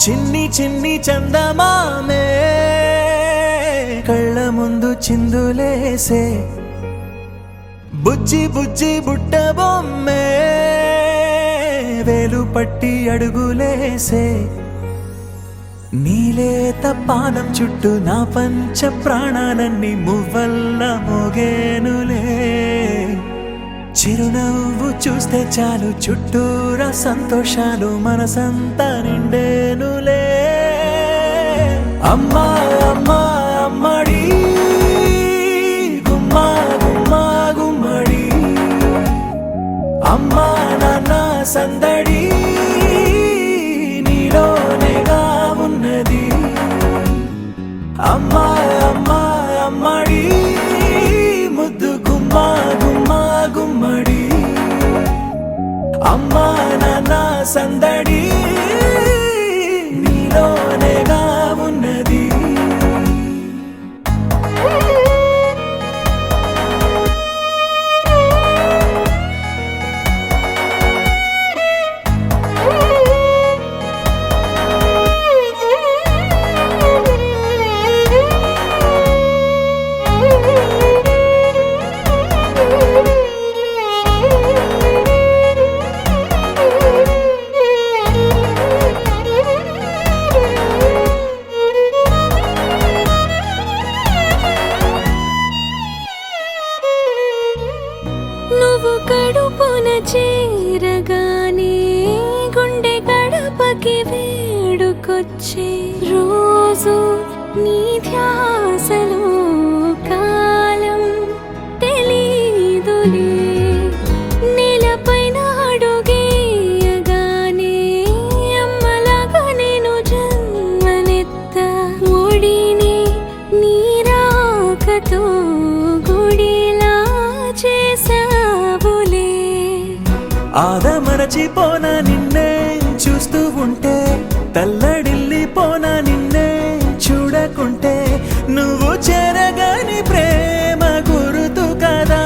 చిన్ని చిన్ని చందమామే కళ్ళ ముందు చిందులేసే బుజ్జి బుజ్జి బుట్ట బొమ్మే వేలు పట్టి అడుగులేసే నీలేత పానం చుట్టూ నా పంచ ప్రాణాలన్నీ మువ్వల్ల మోగేనులే చిరునవ్వు చూస్తే చాలు చుట్టూరా సంతోషాలు మనసంతా నిండేనులే అమ్మా అమ్మా అమ్మడి గుమ్మా గుమ్మా గుమ్మడి అమ్మా నాన్న సందడి నీలోనేగా ఉన్నది అమ్మా అమ్మా అమ్మడి ముద్దు గుమ్మా గుమ్మా గుమ్మడి అమ్మా నాన్న సందడి నీలోనేగా ఉన్నది నువ్వు కడుపున చేరగానే గుండె గడపకి వేడుకొచ్చే రోజు నీ ధ్యాసలో కాలం తెలీదులే నేలపైన అడుగేయగానే అమ్మలాగా నేను జన్మనెత్త ఒడిని నీ రాకతో గుడిలా చేసావులే ఆదమరచిపోనా నిన్నే చూస్తూ ఉంటే తల్లడిల్లిపోనా నిన్నే చూడకుంటే నువ్వు చెరగని ప్రేమ గురుతు కదా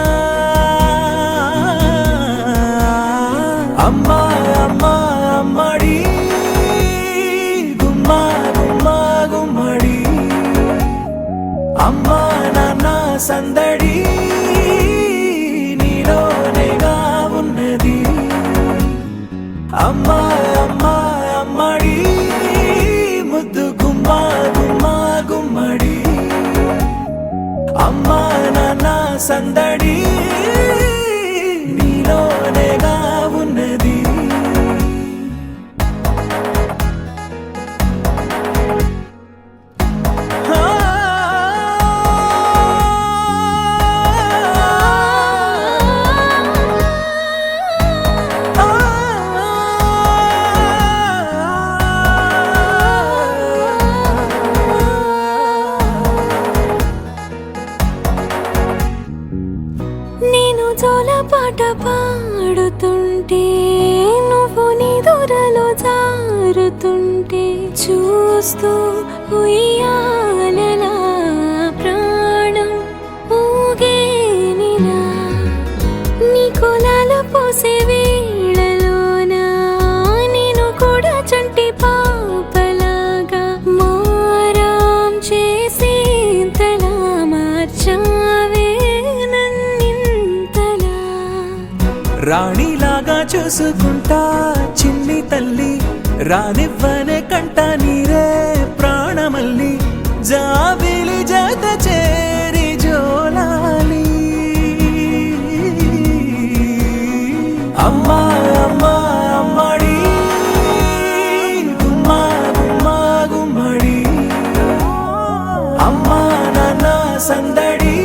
అమ్మా అమ్మా అమ్మడి గుమ్మా గుమ్మా గుమ్మడి అమ్మా నాన్న సందడి నీలోనేగా ఉన్నది అమ్మా అమ్మా అమ్మడి ముద్దు గుమ్మా గుమ్మా గుమ్మడి అమ్మా నాన్న సందడి నీలోనేగా ఉన్నది నేను జోలపాట పాడుతుంటే నువ్వు నీ దూరలో జారుతుంటే చూస్తూ ఉయ్యాలలా ప్రాణం ఊగేనిలా నీ కులాల పోసే వేళలోనా నేను కూడా చంటి పాపలాగా మారాం చేసేంతలా మార్చావే రాణిలాగా చూసుకుంటా చిన్ని తల్లి రానివ్వనే కంట నీరే ప్రాణమల్లి జాబిలి జత చేరి జోలాలి అమ్మా అమ్మా అమ్మడి గుమ్మా గుమ్మా గుమ్మడి అమ్మా నాన్న సందడి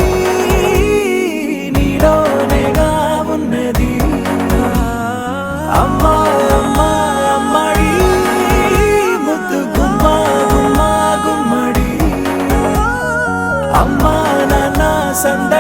నీలోనేగా ఉన్నది అమ్మా అమ్మా అమ్మడి ముద్దు గుమ్మా గుమ్మా గుమ్మడి అమ్మా నాన్న సందడి